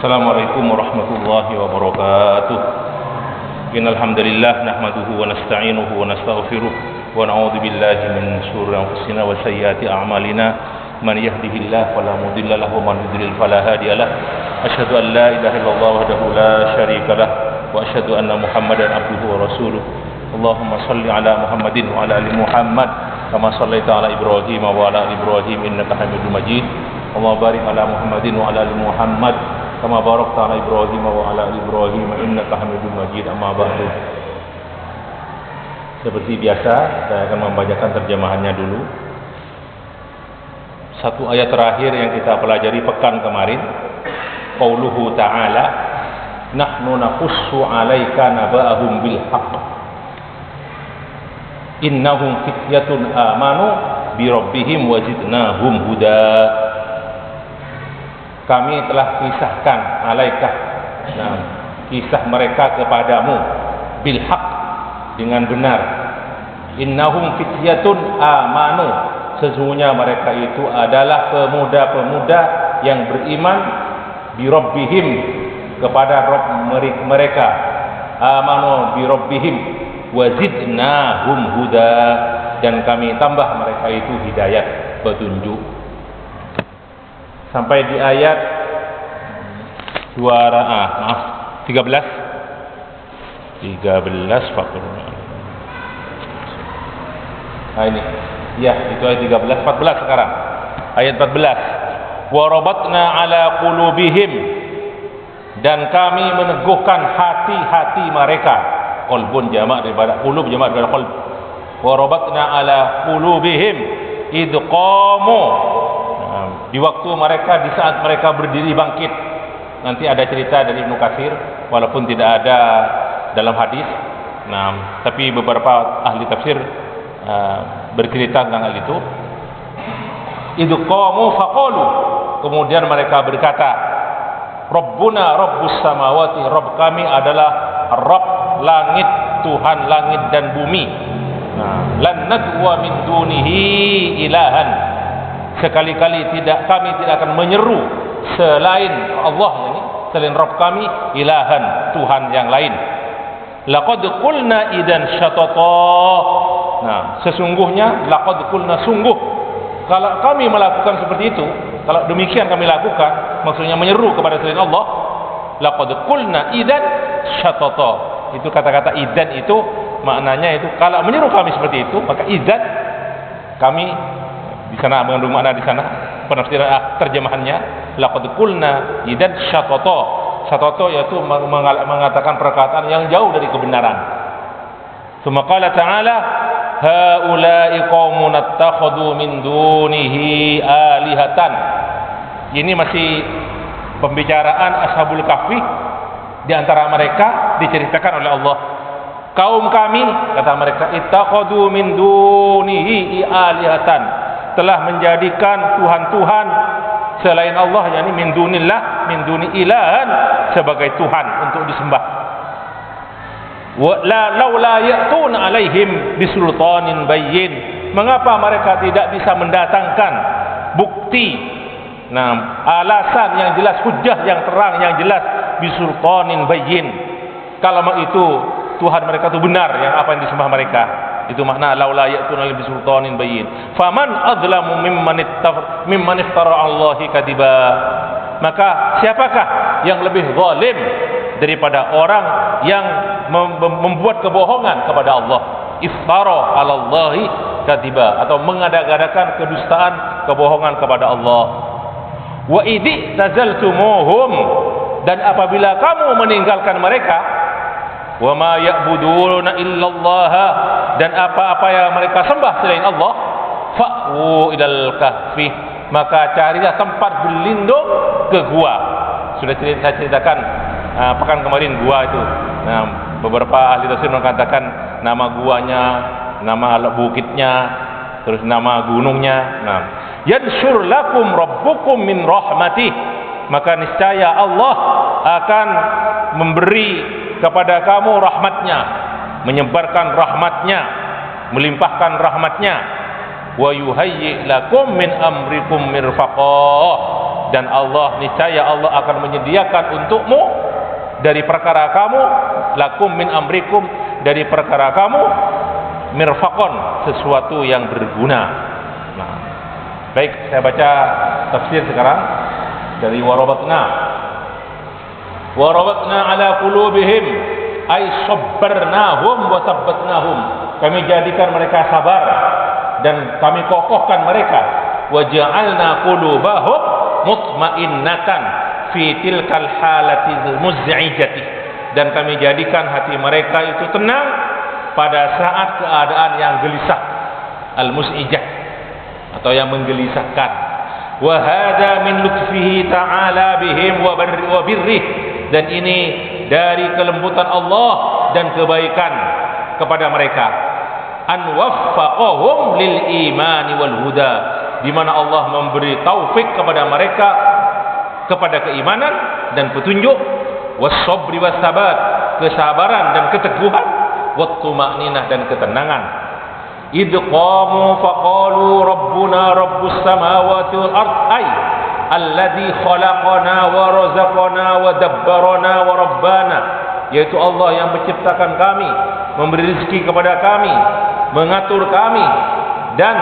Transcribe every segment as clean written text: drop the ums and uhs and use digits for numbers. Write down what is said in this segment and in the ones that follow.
Assalamualaikum warahmatullahi wabarakatuh. Innal hamdalillah nahmaduhu wa nasta'inuhu wa nastaghfiruh wa na'udzu billahi min shururi anfusina wa sayyiati a'malina. Man yahdihillahu fala mudilla lahu wa man yudlil fala hadiyalah. Asyhadu an la ilaha illallah wahdahu la syarikalah wa asyhadu anna Muhammadan abduhu wa rasuluh. Allahumma shalli ala Muhammadin wa ala ali Muhammad kama shallaita ala Ibrahim wa ala ali Ibrahim innaka Hamidum Majid. Allahumma barik ala Muhammadin wa ala ali Muhammad kama barakta ala Ibrahim wa ala ali Ibrahim innaka Hamidum Majid. Amma ba'du. Seperti biasa, saya akan membacakan terjemahannya dulu. Satu ayat terakhir yang kita pelajari pekan kemarin, qauluhu ta'ala, nahnu naqussu 'alaika naba'ahum bil haqq. Innahum fityatun amanu bi rabbihim wa zidnahum huda. Kami telah kisahkan alaikah, kisah mereka kepadamu bil haq, dengan benar. Innahum fityatun amanu, sesungguhnya mereka itu adalah pemuda-pemuda yang beriman bi rabbihim, kepada Rabb mereka. Amanu bi rabbihim wa zidnahum huda, dan kami tambah mereka itu hidayat, petunjuk. Sampai di ayat 13 ini. Ya, itu ayat 13, 14 sekarang. Ayat 14. Wa rabatna ala qulubihim, dan kami meneguhkan hati-hati mereka. Qalbun jamak daripada qulub, jamak daripada qalb. Wa rabatna ala qulubihim id qamu, di waktu mereka, di saat mereka berdiri bangkit. Nanti ada cerita dari Ibnu Katsir, walaupun tidak ada dalam hadis. Tapi beberapa ahli tafsir bercerita tentang hal itu. Idh qamu faqalu, kemudian mereka berkata, Rabbuna Rabbus samawati, Rabb kami adalah Rabb langit, Tuhan langit dan bumi. Lan nadwa min dunihi ilahan, sekali-kali kami tidak akan menyeru selain Allah, selain Rabb kami, ilahan, Tuhan yang lain. Laqad qulna idan syatata. Sesungguhnya, laqad qulna, sungguh, kalau kami melakukan seperti itu, kalau demikian kami lakukan, maksudnya menyeru kepada selain Allah, laqad qulna idan syatata. Itu kata-kata idan itu maknanya itu, kalau menyeru kami seperti itu, maka idan, kami di sana mengandung makna, di sana penafsiran terjemahannya laqad qulna idan syatata. Syatata yaitu mengatakan perkataan yang jauh dari kebenaran. Tsumma qala ta'ala, haula'i qaumun attakhadhu min dunihi alihatan. Ini masih pembicaraan Ashabul Kahfi. Di antara mereka diceritakan oleh Allah, kaum kami, kata mereka, ittakhadhu min dunihi alihatan, telah menjadikan Tuhan-Tuhan selain Allah, yakni min dunillah, min duni ilahan, sebagai Tuhan untuk disembah. Wa laula ya'tuna alaihim bisultanin bayyin, mengapa mereka tidak bisa mendatangkan bukti, alasan yang jelas, hujjah yang terang, yang jelas, bisultanin bayyin, kalau itu Tuhan mereka itu benar, yang apa yang disembah mereka. Itu makna laula ya'tuna bisultanin bayyin. Faman adzlamu mimman iftara 'alallahi kadiba. Maka siapakah yang lebih zalim daripada orang yang membuat kebohongan kepada Allah? Iftara 'alallahi kadiba, atau mengada-adakan kedustaan, kebohongan kepada Allah. Wa idzi tazaltumuhum, dan apabila kamu meninggalkan mereka, wa ma ya'buduna illallah, dan apa-apa yang mereka sembah selain Allah, fa'u ilal kahfi, maka carilah tempat berlindung ke gua. Sudah saya ceritakan pekan kemarin gua itu. Beberapa ahli tafsir mengatakan nama guanya, nama bukitnya, terus nama gunungnya. Yansyur lakum rabbukum min rahmatih, maka niscaya Allah akan memberi kepada kamu rahmatnya, menyebarkan rahmatnya, melimpahkan rahmatnya. Wa yuhayyi lakum min amrikum mirfaqah, dan Allah niscaya Allah akan menyediakan untukmu dari perkara kamu, lakum min amrikum, dari perkara kamu, mirfaqon, sesuatu yang berguna. Nah, baik, saya baca tafsir sekarang dari warabatna ala qulubihim ay sabbarnahum wa sabbatnahum, kami jadikan mereka sabar dan kami kokohkan mereka, wa ja'alna qulubahum mutmainnatan fi tilkal halati muz'ijati, dan kami jadikan hati mereka itu tenang pada saat keadaan yang gelisah, al-muz'ijah, atau yang menggelisahkan. Wa hada min lutfihi ta'ala bihim wa birrih, dan ini dari kelembutan Allah dan kebaikan kepada mereka. An waffaqahum lil imani wal huda, di mana Allah memberi taufik kepada mereka kepada keimanan dan petunjuk, was-sabri was-sabat, kesabaran dan keteguhan, wat-tuma'ninah dan ketenangan. Idh qamu faqalu rabbuna rabbus samawati wal ard, ay alladhi khalaqana wa razaqana wa dabbarana wa rabbana, yaitu Allah yang menciptakan kami, memberi rezeki kepada kami, mengatur kami dan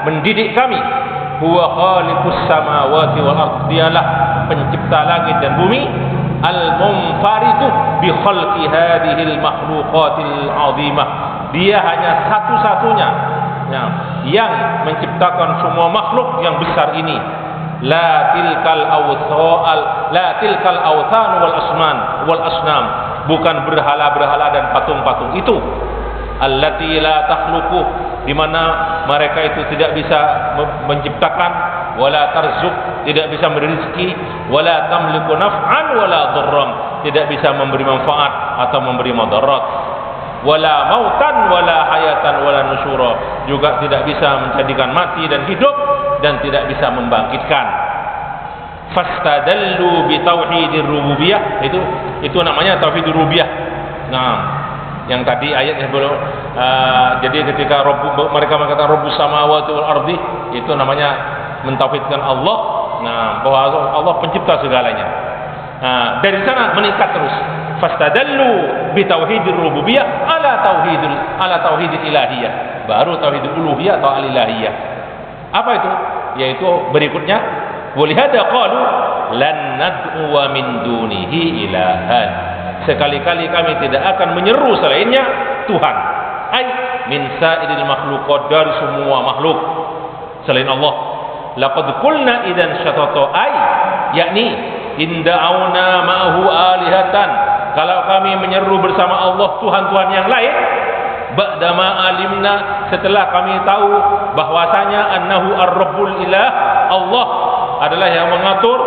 mendidik kami. Huwa khaliqus samawati wal ard, dialah pencipta langit dan bumi, al-munfaridu bi khalqi hadhil makhluqatil azimah, dia hanya satu-satunya yang menciptakan semua makhluk yang besar ini. La tilkal awthan wal asnam, bukan berhala-berhala dan patung-patung itu. Allati la takhluqu, di mana mereka itu tidak bisa menciptakan, wala tarzuk, tidak bisa memberi rezeki, wala tamliku naf'an wala dharran, tidak bisa memberi manfaat atau memberi madarat, wala mautan wala hayatan wala nusyura, juga tidak bisa menjadikan mati dan hidup, dan tidak bisa membangkitkan. Fastadallu bi tauhidir rububiyah, itu namanya tauhidur rububiyah. Nah, yang tadi ayat yang belum jadi ketika mereka mengatakan rabbus samawati wal ardi, itu namanya mentauhidkan Allah. Nah, bahwa Allah pencipta segalanya. Nah, dari sana meningkat terus. Fastadallu bi tauhidir rububiyah ala tauhidil ilahiyah, baru tauhidul uluhiyah atau al-ilahiyah. Apa itu? Yaitu berikutnya, walihada qalu lan nad'u min dunihi ilahan, sekali-kali kami tidak akan menyeru selainnya Tuhan. Ai min sa'iril makhluqat, dari semua makhluk selain Allah. Laqad qulna idan syatata, ai yakni inda'auna ma'ahu alihatan, kalau kami menyeru bersama Allah Tuhan-Tuhan yang lain, ba'dama alimna, setelah kami tahu bahwasanya annahu ar-rabbul ilah, Allah adalah yang mengatur,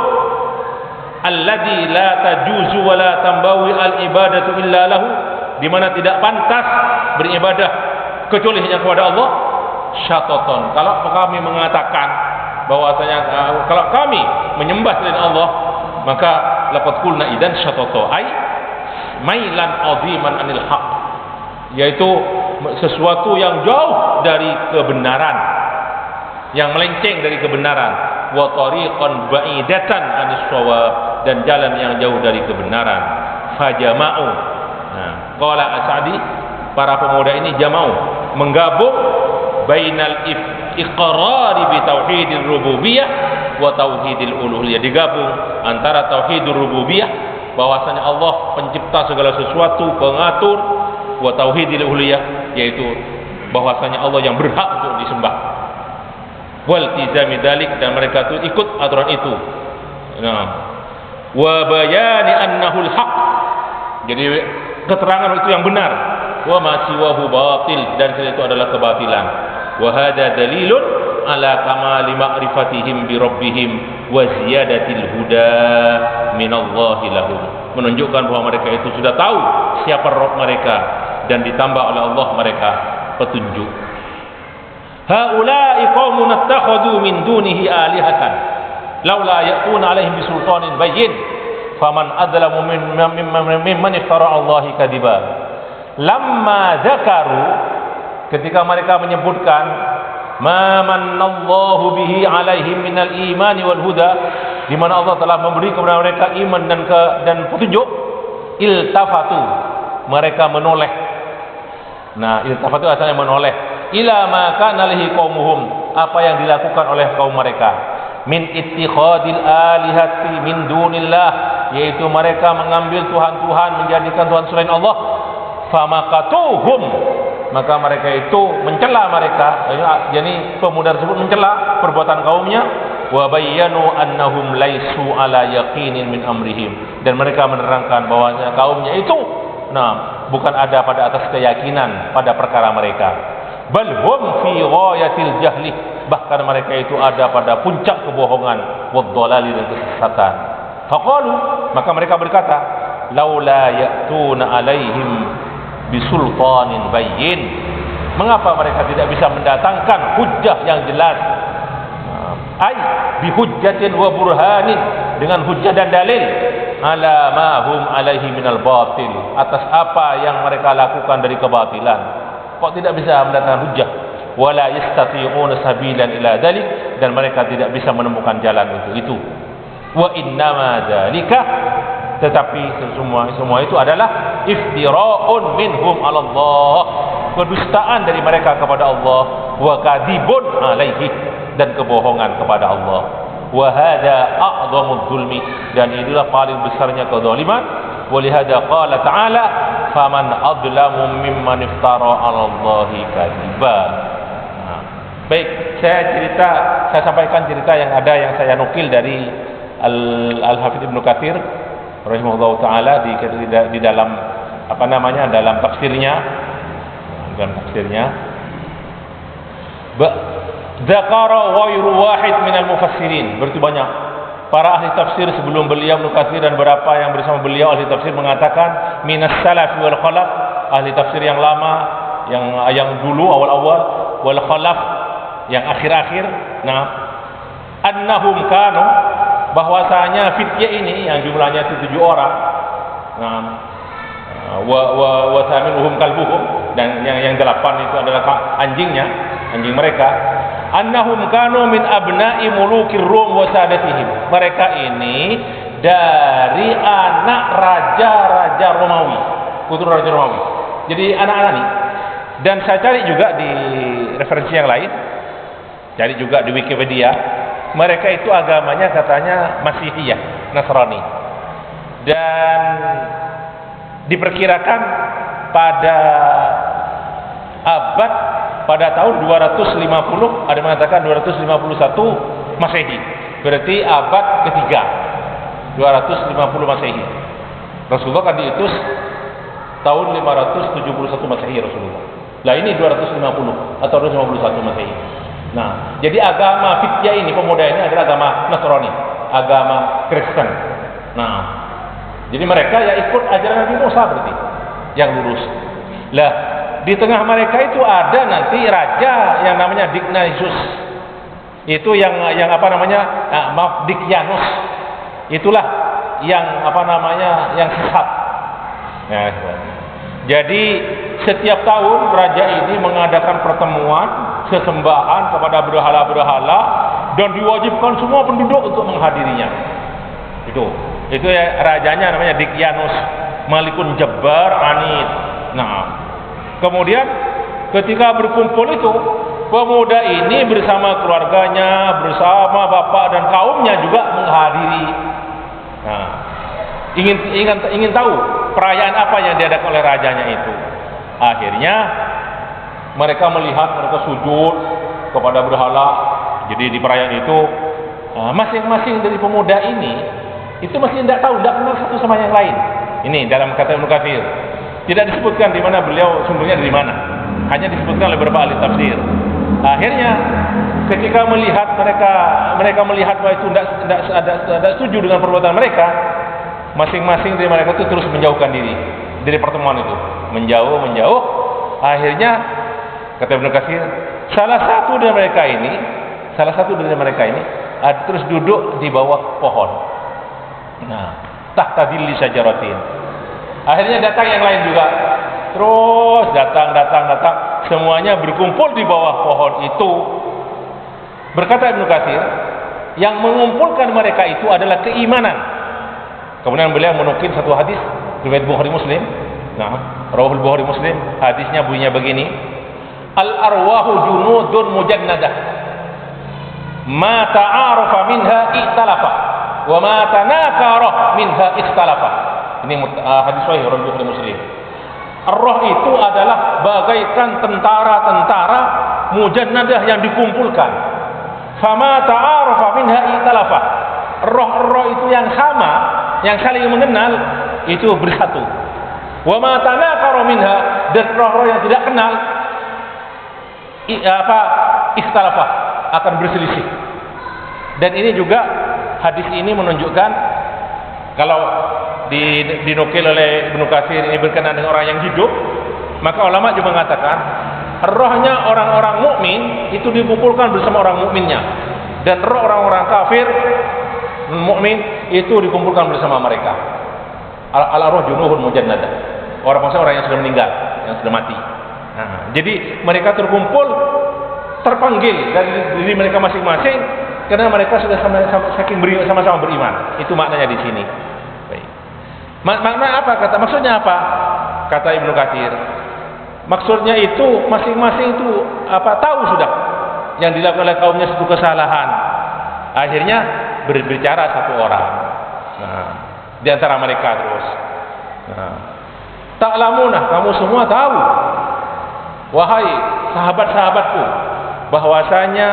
alladzi la tajuzu wa la tambawi al-ibadatu illa lahu, di mana tidak pantas beribadah kecuali hanya kepada Allah. Syataton, kalau kami mengatakan bahwasanya kalau kami menyembah selain Allah, maka laqad qulna idan syatata, ai mailan aziman anil haq, yaitu sesuatu yang jauh dari kebenaran, yang melenceng dari kebenaran, wa tariqan ba'idatan anis shawab, dan jalan yang jauh dari kebenaran. Fajama'u, qala As'adi, para pemuda ini jama'u, menggabung bainal iqrari bi tauhidir rububiyah wa tauhidil uluhiyah, digabung antara tauhidur rububiyah, bahwasanya Allah pencipta segala sesuatu, pengatur, wa tauhidil uluhiyah, yaitu bahwasanya Allah yang berhak untuk disembah, wal tizami dalik, dan mereka itu ikut aturan itu. Nah, wa bayani annahul haq, jadi keterangan itu yang benar, wa ma siwahu batil, dan itu adalah kebatilan. Wa hada dalilun ala kamali ma'rifatihim bi rabbihim wa ziyadatil huda minallahi lahum, menunjukkan bahwa mereka itu sudah tahu siapa Rabb mereka, dan ditambah oleh Allah mereka petunjuk. Haula'i qaumun attakhadhu min dunihi alihatan laula ya'tuna 'alaihim bisultanin bayyin faman adlamu mimman iftara 'alallahi kadiba. Lamma zakaru, ketika mereka menyebutkan ma manallahu bihi 'alaihim minal imani wal huda, di mana Allah telah memberi kepada mereka iman dan petunjuk, iltafatu, mereka menoleh. Nah, iltafatu asalnya menoleh. Ila ma kana lihi qaumuhum, apa yang dilakukan oleh kaum mereka, min ittikhadil alihati min dunillah, yaitu mereka mengambil tuhan-tuhan, menjadikan tuhan selain Allah. Famakatuhum, maka mereka itu mencela mereka. Jadi pemuda tersebut mencela perbuatan kaumnya. Wa bayyanu annahum laisu ala yaqinin min amrihim, dan mereka menerangkan bahwa kaumnya itu bukan ada pada atas keyakinan pada perkara mereka. Bal hum fi ghayatil jahli, bahkan mereka itu ada pada puncak kebohongan, wadhalali, dan kesesatan. Faqalu, maka mereka berkata, laula ya'tuna alaihim bisultanin bayyin, mengapa mereka tidak bisa mendatangkan hujjah yang jelas, ai bihujjatin wa burhanin, dengan hujjah dan dalil, ala ma hum alaihi minal batil, atas apa yang mereka lakukan dari kebatilan. Kok tidak bisa mendatangkan hujjah? Wala yastati'una sabilan ila dzalik, dan mereka tidak bisa menemukan jalan untuk itu. Wa innama dzalika, tetapi semua itu adalah iftira'un minhum 'ala Allah, kedustaan dari mereka kepada Allah, wa kadzibun 'alaihi, dan kebohongan kepada Allah. Wa hadza a'dhamudz zulmi, dan inilah paling besarnya kezaliman. Wa lihada qala ta'ala, faman adlamu mimman iftara 'ala Allahi kadziba. Baik, saya sampaikan cerita yang saya nukil dari Al-Hafidz Ibnu Katsir rahimahullah taala di dalam dalam tafsirnya. Dzakara ghairu wahid minal mufassirin, berarti banyak para ahli tafsir sebelum beliau Ibnu Katsir dan beberapa yang bersama beliau ahli tafsir mengatakan minas salaf wal khalaf, ahli tafsir yang lama, yang dulu awal-awal, wal khalaf yang akhir-akhir. Annahum kanu, bahwasanya fityah ini yang jumlahnya itu 7 orang. Wa thaminuhum kalbuhum, dan yang 8 itu adalah anjing mereka. Annahum kanu min abna'i mulukir Rum wa sadatihim, mereka ini dari anak raja-raja Romawi, putra raja Romawi. Jadi anak-anak ini. Dan saya cari juga di referensi yang lain, cari juga di Wikipedia, mereka itu agamanya katanya Masihiyah, Nasrani. Dan diperkirakan pada tahun 250, ada mengatakan 251 Masehi, berarti abad ketiga, 250 Masehi. Rasulullah kan diutus tahun 571 Masehi Rasulullah. Lah ini 250 atau 251 Masehi. Jadi agama fityah ini, pemuda ini adalah agama Nasrani, agama Kristen. Jadi mereka ya ikut ajaran Nabi Musa, berarti yang lurus. Lah, di tengah mereka itu ada nanti raja yang namanya Dionysus. Itu yang Dicyanus. Itulah yang yang sesat. Jadi setiap tahun raja ini mengadakan pertemuan sesembahan kepada berhala-berhala, dan diwajibkan semua penduduk untuk menghadirinya. Itu ya, rajanya namanya Dicyanus, Malikun Jabbar Anid. Kemudian ketika berkumpul itu, pemuda ini bersama keluarganya, bersama bapak dan kaumnya juga menghadiri. Ingin tahu perayaan apa yang diadakan oleh rajanya itu. Akhirnya mereka sujud kepada berhala. Jadi di perayaan itu masing-masing dari pemuda ini itu masih tidak kenal satu sama yang lain. Ini dalam kata Ibnu Katsir. Tidak disebutkan di mana beliau sumbernya dari mana. Hanya disebutkan oleh beberapa ahli tafsir. Akhirnya ketika mereka melihat bahwa itu tidak setuju dengan perbuatan mereka, masing-masing dari mereka itu terus menjauhkan diri dari pertemuan itu. Menjauh. Akhirnya kata Ibnu Katsir, salah satu dari mereka ini terus duduk di bawah pohon. Tahta dhilli syajaratin. Akhirnya datang yang lain juga. Terus datang. Semuanya berkumpul di bawah pohon itu. Berkata Ibnu Katsir, Yang mengumpulkan mereka itu adalah keimanan. Kemudian beliau menukil satu hadis riwayat Bukhari Muslim. Nah, Rawahul Bukhari Muslim, hadisnya bunyinya begini. Al arwahu junudun mujannadah. Ma ta'arafa minha ikhtalafa wa ma tanakara minha ikhtalafa. Ini hadis sahih Rawahul Bukhari Muslim. Roh itu adalah bagaikan tentara-tentara mujannadah yang dikumpulkan. Fama ta'arafa minha ikhtalafa. Roh-roh itu yang sama, yang saling mengenal itu bersatu. Wa ma tanakara minha, dan roh-roh yang tidak kenal ikhtalafa, akan berselisih. Dan ini juga hadis ini menunjukkan kalau dinukil oleh Ibnu Katsir ini berkenaan dengan orang yang hidup, maka ulama juga mengatakan rohnya orang-orang mukmin itu dikumpulkan bersama orang mukminnya, dan roh orang-orang kafir mukmin itu dikumpulkan bersama mereka. Al-arwah junuhun mujannadah. Maksudnya orang yang sudah meninggal, yang sudah mati. Nah, jadi mereka terkumpul, terpanggil dari diri mereka masing-masing karena mereka sudah sama-sama beriman. Itu maknanya di sini. Baik. Makna apa? Maksudnya apa? Kata Ibnu Katsir. Maksudnya itu masing-masing itu tahu sudah yang dilakukan oleh kaumnya satu kesalahan. Akhirnya berbicara satu orang. Nah, di antara mereka terus. Nah, ta'lamunah, kamu semua tahu, wahai sahabat-sahabatku, bahwasanya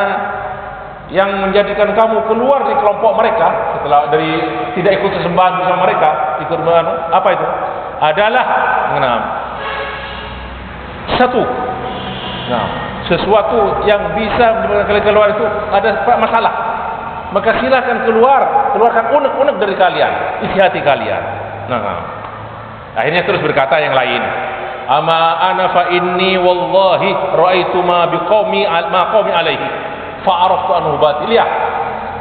yang menjadikan kamu keluar dari kelompok mereka setelah dari tidak ikut sesembahan bersama mereka, ikut apa itu? Adalah satu. Nah, sesuatu yang bisa menyebabkan kalian keluar itu ada masalah. Maka silakan keluarkan unek-unek dari kalian, isi hati kalian. Nah, akhirnya terus berkata yang lain. Ama ana fa inni wallahi raaitu ma biqaumi alaihi fa araftu anhu batiliyah.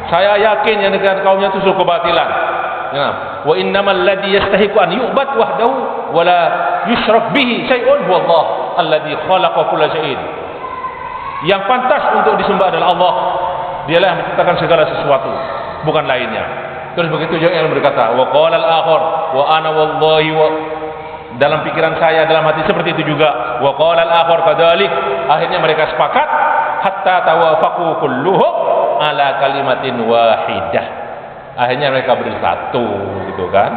Saya yakin yang dengan kaumnya itu suatu kebatilan. Ya. Wa innamal ladzi yastahiqu an yu'bad wahdahu wa la yusyrak bihi syai'un huwa Allah alladzi khalaqa kulla syai'in. Yang pantas untuk disembah adalah Allah. Dialah yang menciptakan segala sesuatu, bukan lainnya. Terus begitu juga yang berkata, wa qala al-akhar wa ana wallahi wa, dalam pikiran saya, dalam hati seperti itu juga. Wa qala al-akhar kadzalik. Akhirnya mereka sepakat hatta tawafaqu kulluhum ala kalimatin wahidah. Akhirnya mereka bersatu, gitu kan.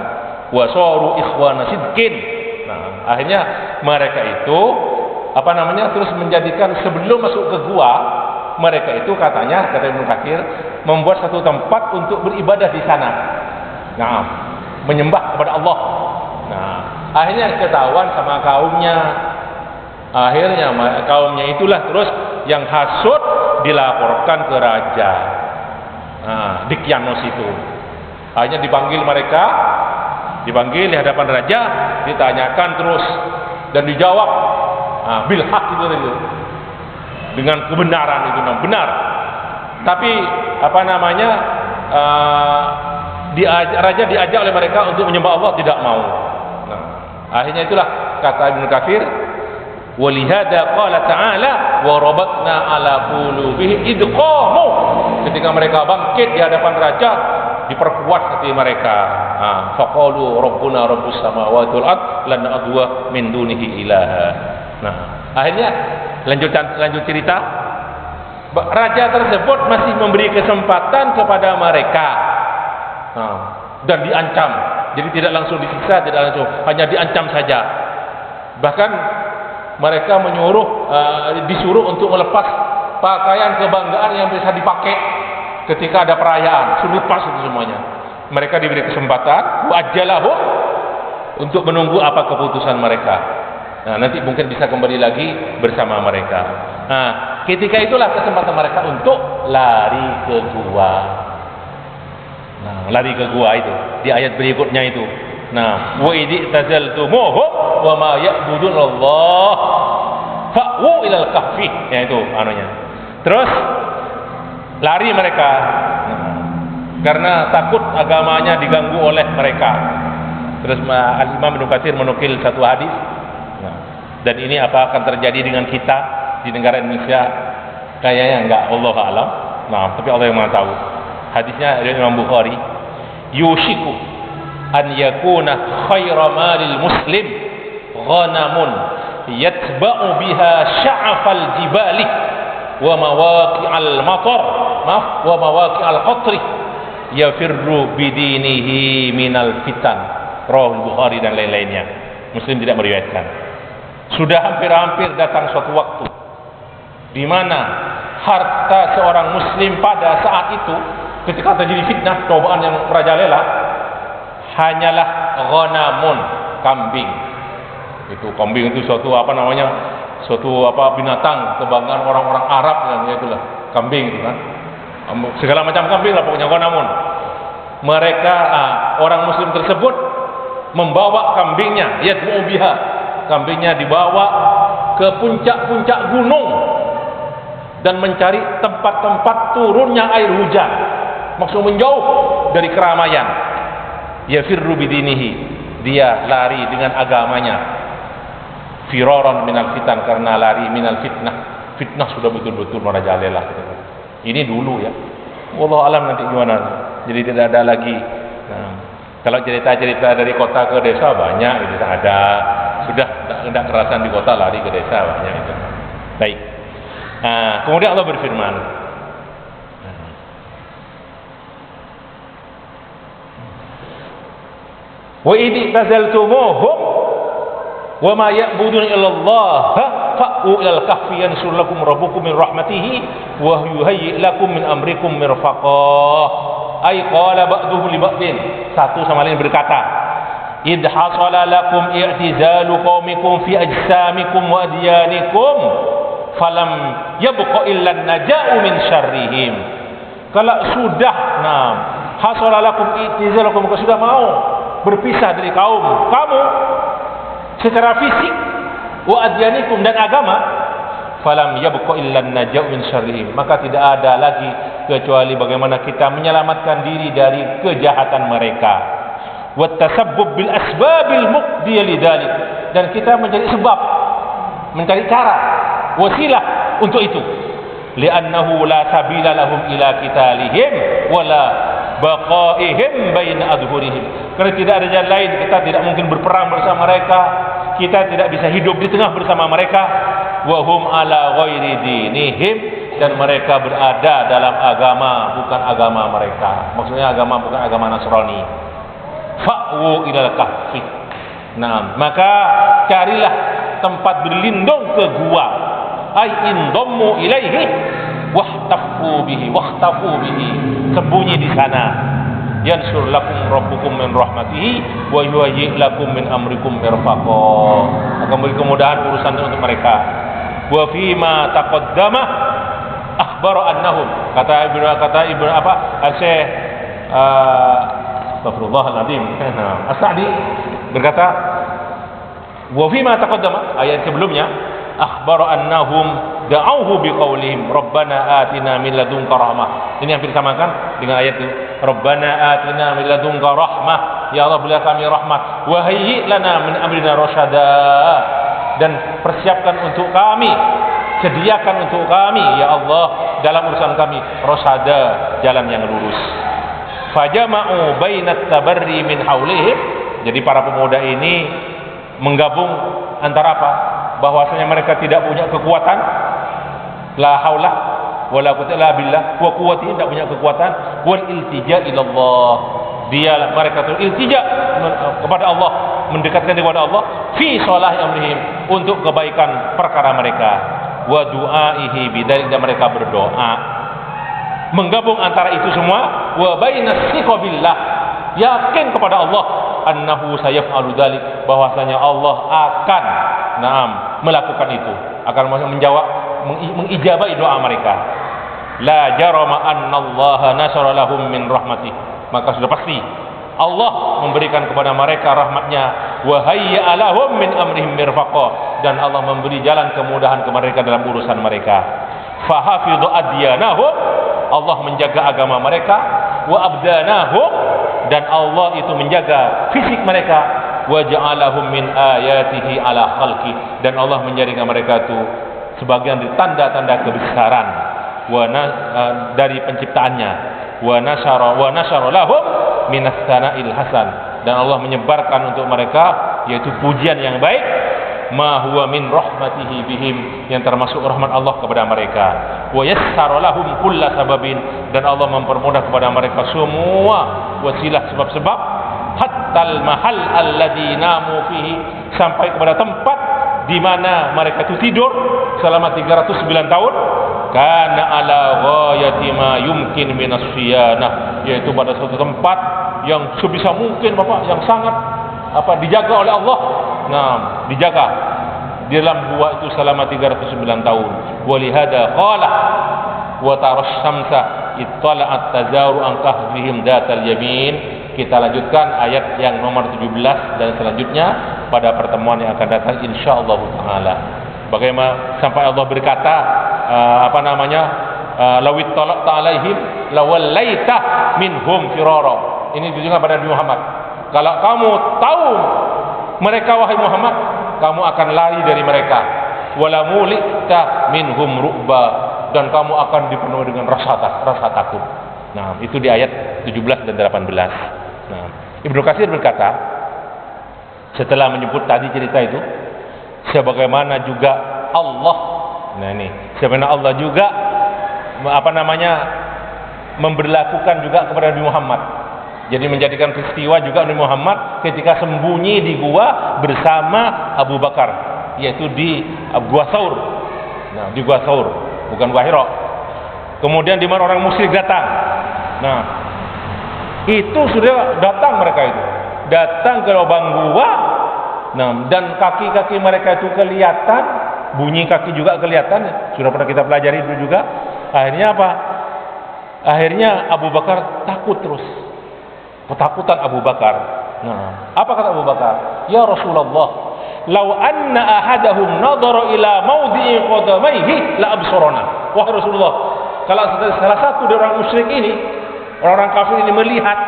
Wa saru ikhwana sidqin. Nah, akhirnya mereka itu terus menjadikan sebelum masuk ke gua, mereka itu katanya, kata Ibnu Katsir, membuat satu tempat untuk beribadah di sana. Nah, menyembah kepada Allah. Nah, akhirnya ketahuan sama kaumnya. Akhirnya kaumnya itulah terus yang hasud dilaporkan ke raja. Nah, Dikyanos itu. Akhirnya dipanggil mereka, dipanggil di hadapan raja, ditanyakan terus dan dijawab. Nah, bil haq itu. Dengan kebenaran itu benar. Tapi raja diajak oleh mereka untuk menyembah Allah, tidak mau. Nah, akhirnya itulah kata Ibnu Katsir, walihada qala ta'ala wa rabatna ala qulubihim id qamu. Ketika mereka bangkit di hadapan raja, diperkuat hati mereka. Faqalu rabbuna rabbus samawati wal ard lan adwa min dunihi ilaha. Nah, akhirnya lanjut cerita, raja tersebut masih memberi kesempatan kepada mereka, dan diancam. Jadi tidak langsung disiksa, tidak langsung, hanya diancam saja. Bahkan mereka disuruh untuk melepas pakaian kebanggaan yang bisa dipakai ketika ada perayaan, suruh lepas itu semuanya. Mereka diberi kesempatan wa'ajjalahum untuk menunggu apa keputusan mereka. Nah, nanti mungkin bisa kembali lagi bersama mereka. Nah, ketika itulah kesempatan mereka untuk lari ke gua. Nah, lari ke gua itu di ayat berikutnya itu. Nah, wa idh tazaltumuhum wa ma ya'budun Allah fa'u ilal kahfi. Ya itu anunya. Terus lari mereka. Nah, karena takut agamanya diganggu oleh mereka. Terus Al-Imam Ibnu Katsir menukil satu hadis. Dan ini apa akan terjadi dengan kita di negara Indonesia? Kayaknya enggak, Allah a'lam. Nah, tapi Allah yang Maha tahu. Hadisnya dari Imam Bukhari, yushiku an yakuna khaira malil muslim ghanamun yatba'u biha sya'afal jibali wa mawaqi'al matar wa mawaqi'al qatri yafirru bidinihi minal fitan. Rawahul Bukhari dan lain-lainnya. Muslim tidak meriwayatkan. Sudah hampir-hampir datang suatu waktu di mana harta seorang muslim pada saat itu ketika terjadi fitnah, cobaan yang merajalela, hanyalah ghanamun, kambing. Itu kambing itu suatu binatang kebanggaan orang-orang Arab, yang itulah kambing itu kan. Segala macam kambing lah pokoknya ghanamun. Mereka orang muslim tersebut membawa kambingnya, yad'u biha. Kambingnya dibawa ke puncak-puncak gunung dan mencari tempat-tempat turunnya air hujan. Maksud menjauh dari keramaian. Yafirru bidinihi, dia lari dengan agamanya. Firaran minal fitan, karena lari minal fitnah. Fitnah sudah betul-betul merajalela. Ini dulu ya. Wallahu alam nanti gimana. Jadi tidak ada lagi. Nah, kalau cerita-cerita dari kota ke desa banyak gitu, ada. Sudah tidak kerasan di kota, lari ke desa banyak itu. Baik. Nah, kemudian Allah berfirman, wa idh tazaltumuhum wa ma ya'budun illallah fa'u ilal kahfi yansur lakum rabbukum min rahmatihi wa yuhayyi lakum min amrikum mirfaqah. Ay qala ba'duhu li ba'din, satu sama lain berkata, idh hasala lakum i'tizalu qaumikum fi ajsamikum wa adyanikum falam yabqa illa naja'u min syarrihim. Kalau sudah hasala lakum i'tizalu qaumikum, sudah mau berpisah dari kaum kamu secara fisik, wa adyanikum, dan agama, falam yabqa illa naja'u min syarrihim, maka tidak ada lagi kecuali bagaimana kita menyelamatkan diri dari kejahatan mereka. Wa tasabbub bil asbabil muqdiyah lidzalik, dan kita mencari sebab, mencari cara, wasilah untuk itu. Li'annahu la sabila lahum ila qitalihim wala baqaihim baina adhurihim, karena tidak ada jalan lain. Kita tidak mungkin berperang bersama mereka, kita tidak bisa hidup di tengah bersama mereka. Wa hum ala ghairi dinihim, dan mereka berada dalam agama bukan agama mereka. Maksudnya agama bukan agama Nasrani. Fa'wu ilal kahfi. Nah, maka carilah tempat berlindung ke gua. Ai indammu ilaihi wahtafu bihi, sembunyi di sana. Yansur lakum rabbukum min rahmatihi wa yuhayyi lakum min amrikum mirfaqah, akan beri kemudahan urusan untuk mereka. Wa fi ma taqaddama akhbara annahum, kata ibnu al-syekh Astagfirullahaladzim, As-Sa'di berkata, wa fi ma taqaddama, ayat sebelumnya, akhbara annahum da'awhu biqaulihim rabbana atina min ladunka rahmah. Ini hampir samakan dengan ayat itu, rabbana atina min ladunka rahmah, ya Allah berilah kami rahmat, wa hayyi lana min amrina rasyada, dan persiapkan untuk kami, sediakan untuk kami ya Allah dalam urusan kami rasyada, jalan yang lurus. Fajama'u bainat tabarri min haulihim, jadi para pemuda ini menggabung antara apa? Bahwasanya mereka tidak punya kekuatan, la haula wala quwwata illa billah, wa quwwati, tidak punya kekuatan, wal iltija ila Allah, dia mereka itu iltija kepada Allah, mendekatkan diri kepada Allah, fi salahi amrihim, untuk kebaikan perkara mereka, wa du'aihi bidzalik, dan mereka berdoa. Menggabung antara itu semua, wa bainas siqabillah, yakin kepada Allah, annahu sayaf'alu dzalik, bahwasanya Allah akan melakukan itu, akan menjawab, mengijabahi doa mereka. La jarama annallaha nasara lahum min rahmatih, maka sudah pasti Allah memberikan kepada mereka rahmatnya. Wa hayya lahum min amrihim mirfaqah, dan Allah memberi jalan kemudahan kepada mereka dalam urusan mereka. Fa hafidhu adyanahum, Allah menjaga agama mereka. Wa abdanahum, dan Allah itu menjaga fisik mereka. Wa ja'alahum min ayatihi ala khalqi, dan Allah menjadikan mereka itu sebagian dari tanda-tanda kebesaran dari penciptaannya. wa nasyara lahum minas sana'il hasan, dan Allah menyebarkan untuk mereka yaitu pujian yang baik, ma huwa min rahmatihi bihim, yang termasuk rahmat Allah kepada mereka, wa yassara lahum kulla sababin, dan Allah mempermudah kepada mereka semua wasilah sebab-sebab, hattal mahal alladzi namu fihi, sampai kepada tempat di mana mereka itu tidur selama 309 tahun, kana ala ghayati ma yumkin minas siyanah, yaitu pada suatu tempat yang sebisa mungkin Bapak, yang sangat dijaga oleh Allah. Nah, dijaga di dalam gua itu selama 309 tahun. Walihada qala wa taras syamsa ittala'at tazaru an kahfihim datal yamin. Kita lanjutkan ayat yang nomor 17 dan selanjutnya pada pertemuan yang akan datang insyaallah taala. Bagaimana sampai Allah berkata lawit talaqta alaihim lawallaita minhum firara. Ini ditujukan pada Nabi Muhammad. Kalau kamu tahu mereka wahai Muhammad, kamu akan lari dari mereka. Wala mulita minhum ru'ba, dan kamu akan dipenuhi dengan rasa takut. Nah, itu di ayat 17 dan 18. Nah, Ibnu Katsir berkata setelah menyebut tadi cerita itu, sebagaimana juga Allah, nah ini, sebagaimana Allah juga memberlakukan juga kepada Nabi Muhammad. Jadi menjadikan peristiwa juga Nabi Muhammad ketika sembunyi di gua bersama Abu Bakar, yaitu di Gua Tsaur. Nah, di Gua Tsaur, bukan Gua Hira. Kemudian di mana orang musyrik datang. Nah, itu sudah datang mereka itu. Datang ke lubang gua. Nah, dan kaki-kaki mereka itu kelihatan, bunyi kaki juga kelihatan. Sudah pernah kita pelajari itu juga. Akhirnya apa? Akhirnya Abu Bakar takut terus. Ketakutan Abu Bakar. Nah, apa kata Abu Bakar? Ya Rasulullah, law anna ahadahum nadhara ila mawdi'i qadamaihi la absarana. Wahai Rasulullah, kalau salah satu dari orang musyrik ini, orang kafir ini melihat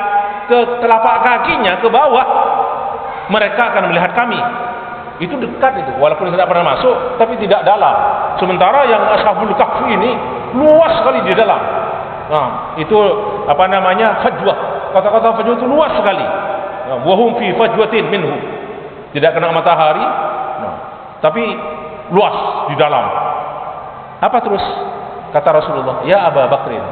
ke telapak kakinya ke bawah, mereka akan melihat kami. Itu dekat itu, walaupun tidak pernah masuk, tapi tidak dalam. Sementara yang Ashabul Kahfi ini luas sekali di dalam. Nah, itu fajwah. Kata-kata fajwah itu luas sekali. Wahum fi fajwatin minhu. Tidak kena matahari, tapi luas di dalam. Apa terus kata Rasulullah? Ya Abu Bakrin,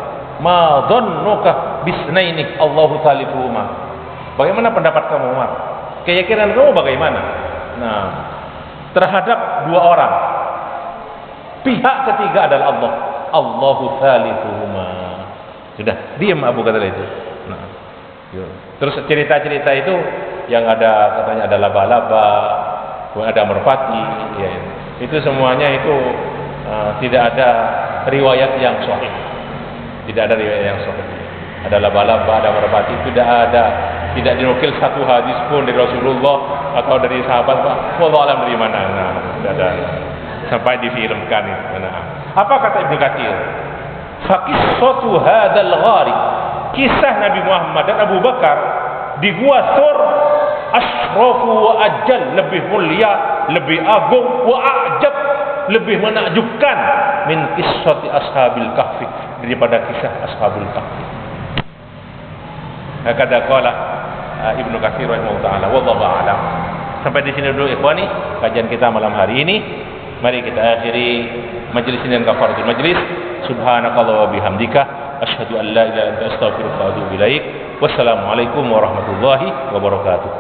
ma dhannuka bisnaini Allahu thalithuhuma. Bagaimana pendapat kamu, Umar? Keyakinan kamu bagaimana? Nah, terhadap dua orang, pihak ketiga adalah Allah. Allahu thalithuhuma. Sudah, diam Abu kata itu. Nah, terus cerita-cerita itu yang ada katanya ada laba-laba, ada merpati, ya, itu semuanya itu tidak ada riwayat yang sahih. Tidak ada riwayat yang sahih. Ada laba-laba, ada merpati, tidak dinukil satu hadis pun dari Rasulullah atau dari sahabat. Wallahu alam dari mana. Nah, tidak ada sampai difilmkan itu. Nah, apa kata Ibnu Katsir? Faqissatu hadzal ghari, kisah Nabi Muhammad dan Abu Bakar di Gua Thur asrafu wa ajal, lebih mulia, lebih agung, wa ajab, lebih menakjubkan min qissati ashabil kahfi, daripada kisah ashabul kahfi. Hakada qala Ibnu Katsir rahimahullah taala, wallahu a'lam. Sampai di sini dulu ikhwani kajian kita malam hari ini. Mari kita akhiri majelis ini dengan kafaratul majlis. Subhanakallah wa bihamdika asyhadu an la ilaha illa anta astaghfiruka wa atubu ilaik. Wassalamualaikum warahmatullahi wabarakatuh.